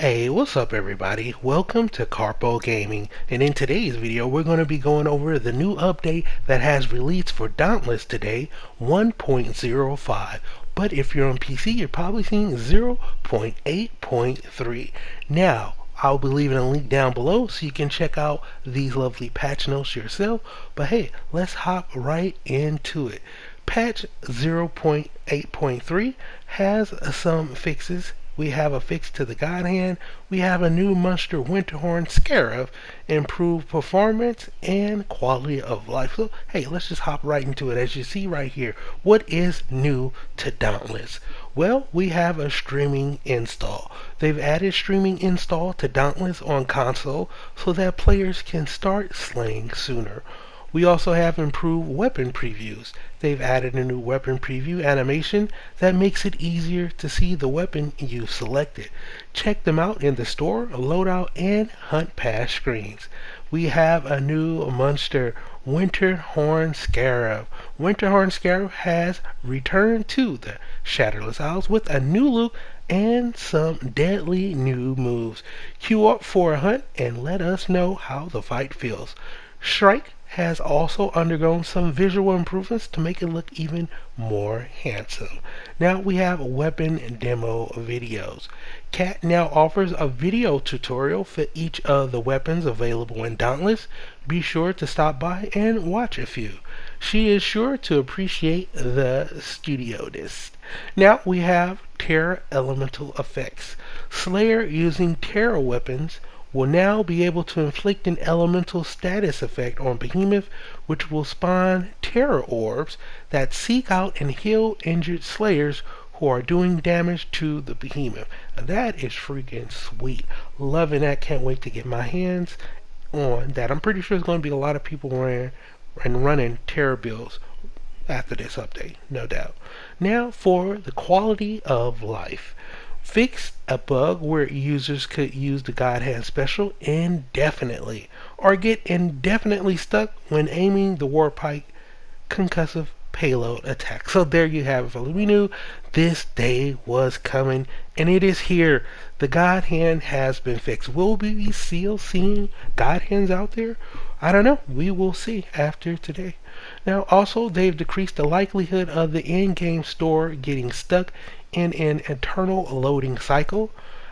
Hey, what's up everybody? Welcome to Karpo Gaming, and in today's video we're going to be going over the new update that has released for Dauntless today, 1.05. But if you're on PC, you're probably seeing 0.8.3. Now, I'll be leaving a link down below so you can check out these lovely patch notes yourself. But hey, let's hop right into it. Patch 0.8.3 has some fixes. We have a fix to the God Hand. We have a new monster, Winterhorn Skarev, improved performance and quality of life. So, hey, let's just hop right into it. As you see right here, what is new to Dauntless? Well, we have a streaming install. They've added streaming install to Dauntless on console so that players can start slaying sooner. We also have improved weapon previews. They've added a new weapon preview animation that makes it easier to see the weapon you've selected. Check them out in the store, loadout, and hunt pass screens. We have a new monster, Winterhorn Skarev. Winterhorn Skarev has returned to the Shatterless Isles with a new look and some deadly new moves. Queue up for a hunt and let us know how the fight feels. Shrike has also undergone some visual improvements to make it look even more handsome. Now we have weapon demo videos. Cat now offers a video tutorial for each of the weapons available in Dauntless. Be sure to stop by and watch a few. She is sure to appreciate the studio-ness. Now we have Terra Elemental Effects. Slayer using Terra weapons will now be able to inflict an elemental status effect on Behemoth, which will spawn terror orbs that seek out and heal injured slayers who are doing damage to the Behemoth. And that is freaking sweet. Loving that. Can't wait to get my hands on that. I'm pretty sure there's going to be a lot of people running terror builds after this update, no doubt. Now for the quality of life. Fix a bug where users could use the God Hand special indefinitely or get indefinitely stuck when aiming the Warpike concussive payload attack. So there you have it, folks. We knew this day was coming and it is here. The God Hand has been fixed. Will we still seeing God Hands out there? I don't know. We will see after today. Now also they've decreased the likelihood of the in-game store getting stuck in an eternal loading cycle,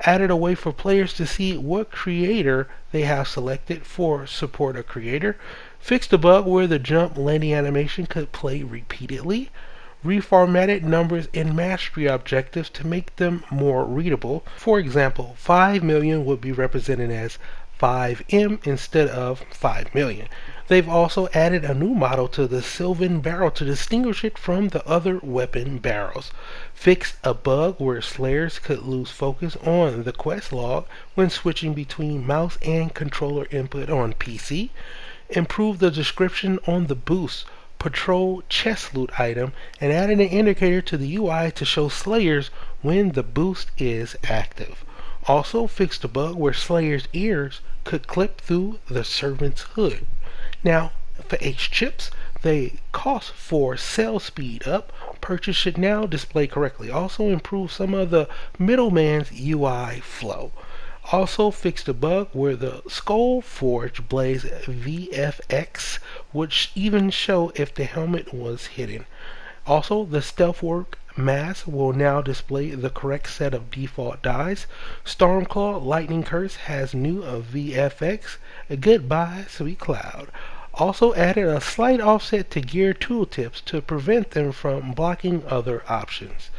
added a way for players to see what creator they have selected for support a creator, fixed a bug where the jump landing animation could play repeatedly, reformatted numbers in mastery objectives to make them more readable. For example, 5 million would be represented as 5M instead of 5 million. They've also added a new model to the Sylvan barrel to distinguish it from the other weapon barrels. Fixed a bug where slayers could lose focus on the quest log when switching between mouse and controller input on PC. Improved the description on the boost patrol chest loot item and added an indicator to the UI to show slayers when the boost is active. Also fixed a bug where slayers' ears could clip through the servant's hood. Now, for H-chips, they cost for sell speed up. Purchase should now display correctly. Also improve some of the middleman's UI flow. Also fixed a bug where the Skull Forge Blaze VFX would even show if the helmet was hidden. Also, the Stealthwork mask will now display the correct set of default dies. Stormclaw Lightning Curse has new VFX. Goodbye, Sweet Cloud. Also added a slight offset to gear tooltips to prevent them from blocking other options.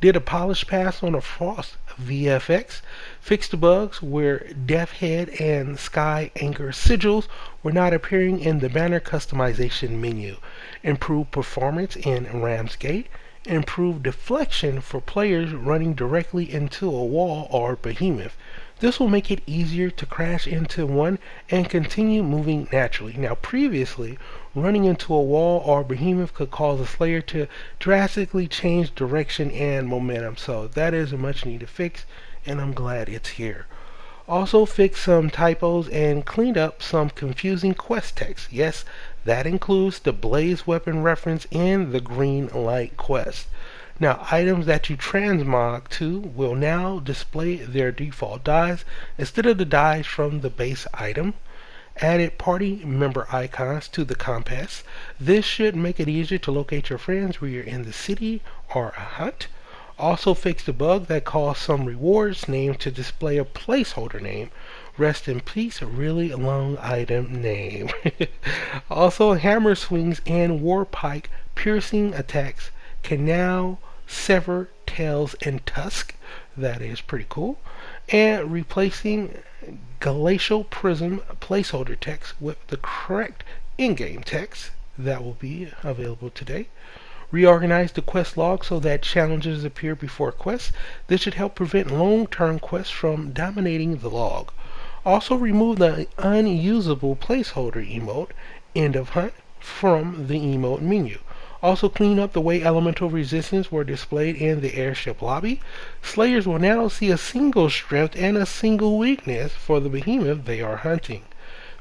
Did a polish pass on a Frost VFX. Fixed the bugs where Death Head and Sky Anchor sigils were not appearing in the banner customization menu. Improved performance in Ramsgate. Improved deflection for players running directly into a wall or behemoth. This will make it easier to crash into one and continue moving naturally. Now previously, running into a wall or behemoth could cause a slayer to drastically change direction and momentum. So that is a much needed fix and I'm glad it's here. Also fixed some typos and cleaned up some confusing quest text. Yes, that includes the blaze weapon reference in the green light quest. Now, items that you transmog to will now display their default dies instead of the dies from the base item. Added party member icons to the compass. This should make it easier to locate your friends where you're in the city or a hunt. Also fixed the bug that caused some rewards name to display a placeholder name. Rest in peace, really long item name. Also, hammer swings and war pike piercing attacks can now sever tails and tusk. That is pretty cool. And replacing glacial prism placeholder text with the correct in-game text that will be available today. Reorganize the quest log so that challenges appear before quests. This should help prevent long-term quests from dominating the log. Also remove the unusable placeholder emote, end of hunt, from the emote menu. Also clean up the way elemental resistance were displayed in the airship lobby. Slayers will now see a single strength and a single weakness for the behemoth they are hunting.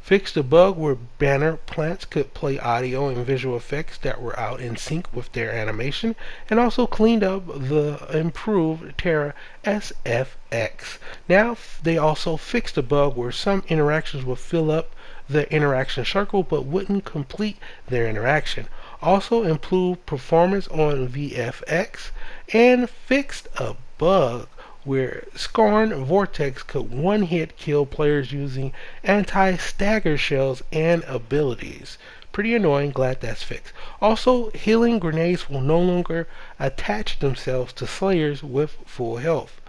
Fixed the bug where banner plants could play audio and visual effects that were out in sync with their animation, and also cleaned up the improved Terra SFX. Now they also fixed the bug where some interactions would fill up the interaction circle but wouldn't complete their interaction. Also improved performance on VFX and fixed a bug where Scorn Vortex could one-hit kill players using anti-stagger shells and abilities. Pretty annoying, glad that's fixed. Also, healing grenades will no longer attach themselves to slayers with full health.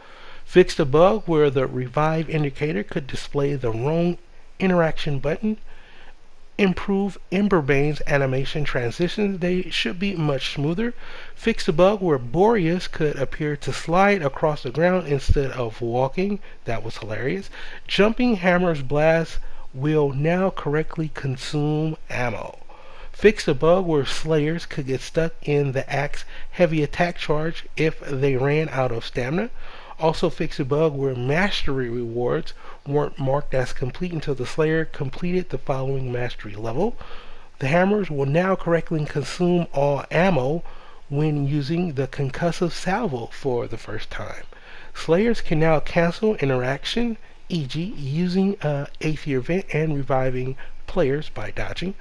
Fixed a bug where the revive indicator could display the wrong interaction button. Improve Emberbane's animation transitions. They should be much smoother. Fix the bug where Boreas could appear to slide across the ground instead of walking. That was hilarious. Jumping Hammer's blast will now correctly consume ammo. Fix the bug where Slayers could get stuck in the axe heavy attack charge if they ran out of stamina. Also fix a bug where mastery rewards weren't marked as complete until the Slayer completed the following mastery level. The hammers will now correctly consume all ammo when using the concussive salvo for the first time. Slayers can now cancel interaction, e.g. using Aether Vent and reviving players by dodging.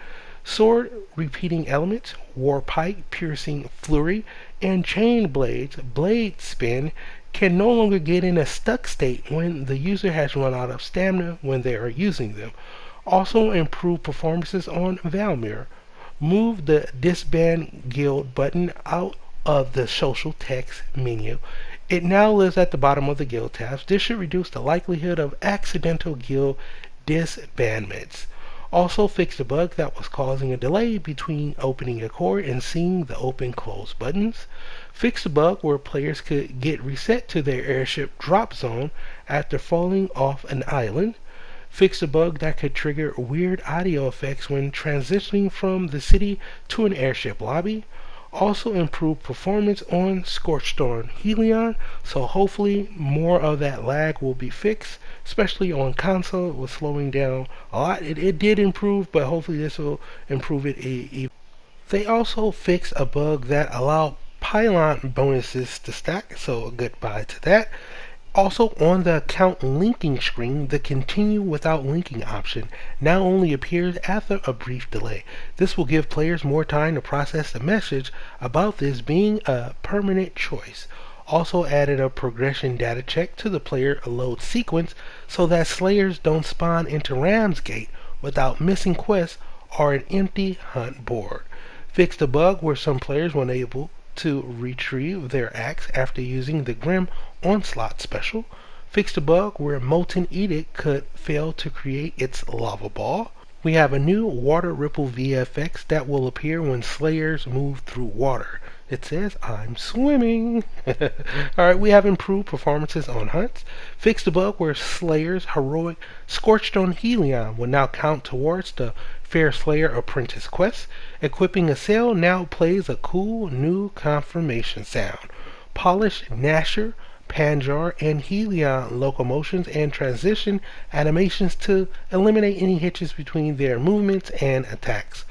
Sword repeating elements, war pike, piercing flurry, and chain blades, blade spin, can no longer get in a stuck state when the user has run out of stamina when they are using them. Also improve performances on Valmir. Move the disband guild button out of the social text menu. It now lives at the bottom of the guild tabs. This should reduce the likelihood of accidental guild disbandments. Also fix the bug that was causing a delay between opening a core and seeing the open-close buttons. Fix the bug where players could get reset to their airship drop zone after falling off an island. Fix the bug that could trigger weird audio effects when transitioning from the city to an airship lobby. Also improve performance on Scorchstorm Helion, so hopefully more of that lag will be fixed, especially on console. It was slowing down a lot. It did improve, but hopefully this will improve it. They also fixed a bug that allowed pylon bonuses to stack, so goodbye to that. Also on the account linking screen, the continue without linking option now only appears after a brief delay. This will give players more time to process the message about this being a permanent choice. Also added a progression data check to the player load sequence so that slayers don't spawn into Ramsgate without missing quests or an empty hunt board. Fixed a bug where some players were unable to retrieve their axe after using the Grim Onslaught special. Fixed a bug where Molten Edict could fail to create its lava ball. We have a new water ripple VFX that will appear when slayers move through water. It says, I'm swimming. Alright, we have improved performances on hunts. Fixed the bug where Slayer's heroic Scorched on Helion will now count towards the Fair Slayer Apprentice quest. Equipping a sail now plays a cool new confirmation sound. Polish Nasher, Panjar, and Helion locomotions and transition animations to eliminate any hitches between their movements and attacks.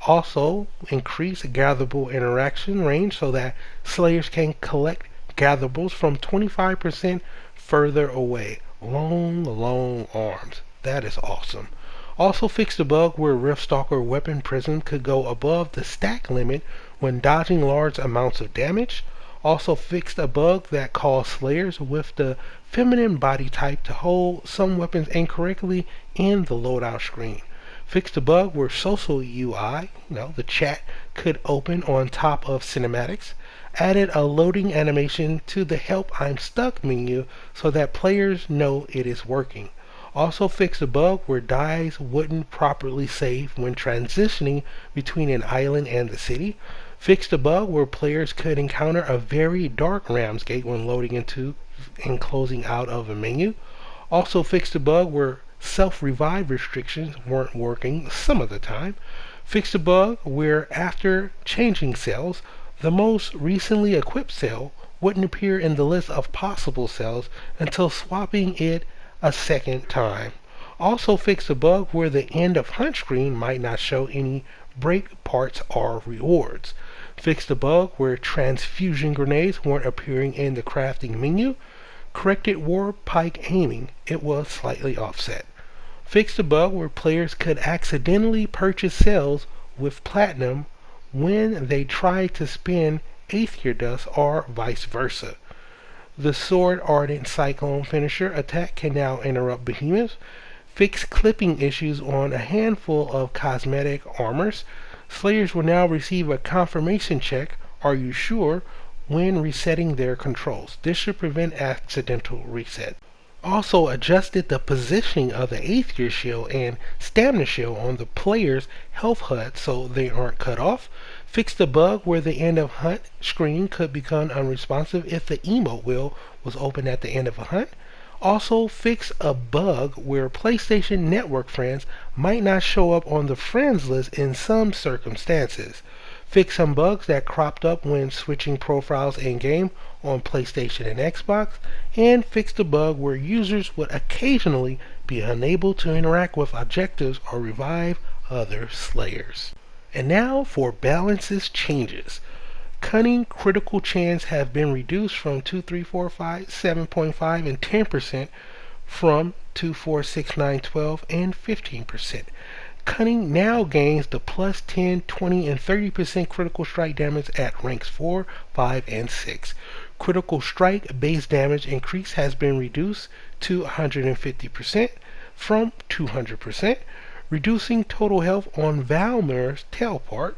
Also, increase gatherable interaction range so that Slayers can collect gatherables from 25% further away. Long arms. That is awesome. Also fixed the bug where Riftstalker Weapon Prism could go above the stack limit when dodging large amounts of damage. Also fixed a bug that caused Slayers with the feminine body type to hold some weapons incorrectly in the loadout screen. Fixed a bug where social UI, the chat, could open on top of cinematics. Added a loading animation to the Help I'm Stuck menu so that players know it is working. Also fixed a bug where dies wouldn't properly save when transitioning between an island and the city. Fixed a bug where players could encounter a very dark Ramsgate when loading into and closing out of a menu. Also fixed a bug where self-revive restrictions weren't working some of the time. Fixed a bug where after changing cells, the most recently equipped cell wouldn't appear in the list of possible cells until swapping it a second time. Also fixed a bug where the end of hunt screen might not show any break parts or rewards. Fixed a bug where transfusion grenades weren't appearing in the crafting menu. Corrected war pike aiming, it was slightly offset. Fixed a bug where players could accidentally purchase cells with platinum when they tried to spin Aether Dust or vice versa. The Sword Ardent Cyclone finisher attack can now interrupt behemoths. Fixed clipping issues on a handful of cosmetic armors. Slayers will now receive a confirmation check, are you sure, when resetting their controls. This should prevent accidental reset. Also adjusted the positioning of the Aether Shield and Stamina Shield on the player's health HUD so they aren't cut off. Fixed the bug where the end of hunt screen could become unresponsive if the emote wheel was open at the end of a hunt. Also fixed a bug where PlayStation Network friends might not show up on the friends list in some circumstances. Fixed some bugs that cropped up when switching profiles in-game on PlayStation and Xbox, and fixed a bug where users would occasionally be unable to interact with objectives or revive other Slayers. And now for balances changes. Cunning critical chance have been reduced from 2, 3, 4, 5, 7.5, and 10% from 2, 4, 6, 9, 12, and 15%. Cunning now gains the plus 10, 20, and 30% critical strike damage at ranks 4, 5, and 6. Critical strike base damage increase has been reduced to 150% from 200%. Reducing total health on Valmir's teleport.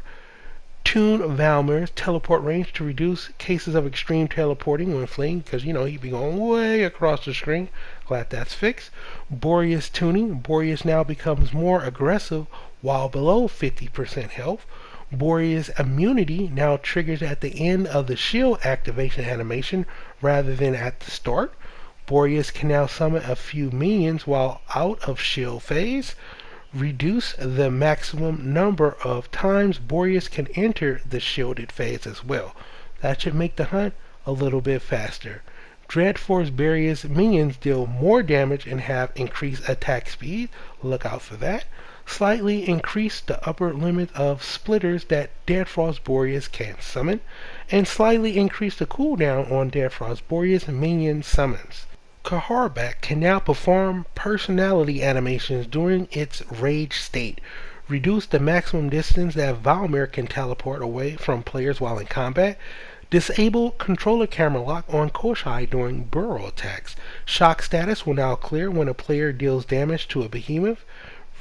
Tune Valmir's teleport range to reduce cases of extreme teleporting when fleeing, because he'd be going way across the screen. Glad that's fixed. Boreas tuning. Boreas now becomes more aggressive while below 50% health. Boreas immunity now triggers at the end of the shield activation animation rather than at the start. Boreas can now summon a few minions while out of shield phase. Reduce the maximum number of times Boreas can enter the shielded phase as well. That should make the hunt a little bit faster. Dreadforce Boreas minions deal more damage and have increased attack speed. Look out for that. Slightly increase the upper limit of splitters that Deadfrost Boreas can summon, and slightly increase the cooldown on Deadfrost Boreas minion summons. Kaharbak can now perform personality animations during its rage state. Reduce the maximum distance that Valmir can teleport away from players while in combat. Disable controller camera lock on Koshai during burrow attacks. Shock status will now clear when a player deals damage to a behemoth.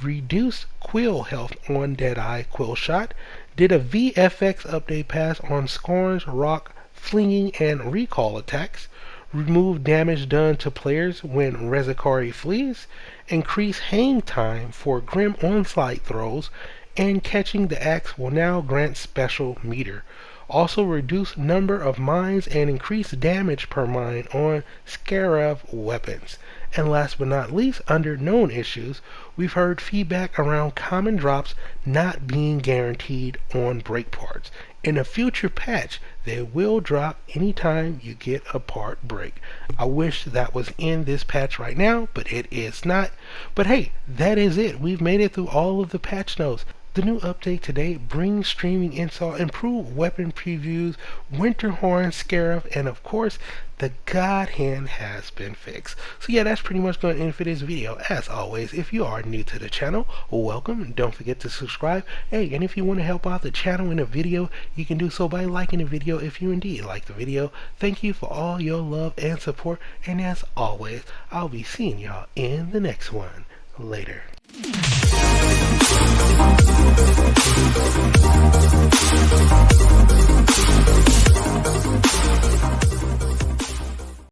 Reduce quill health on Deadeye Quill Shot. Did a VFX update pass on Scorn's rock flinging and recall attacks. Remove damage done to players when Rezikari flees. Increase hang time for Grim Onslaught throws, and catching the axe will now grant special meter. Also reduce number of mines and increase damage per mine on Skarev weapons. And last but not least, under known issues, we've heard feedback around common drops not being guaranteed on break parts. In a future patch, they will drop anytime you get a part break. I wish that was in this patch right now, but it is not. But hey, that is it. We've made it through all of the patch notes. The new update today brings streaming install, improved weapon previews, Winterhorn Skarev, and of course, the God Hand has been fixed. So yeah, that's pretty much going to end for this video. As always, if you are new to the channel, welcome, and don't forget to subscribe. Hey, and if you want to help out the channel in a video, you can do so by liking the video if you indeed like the video. Thank you for all your love and support, and as always, I'll be seeing y'all in the next one. Later.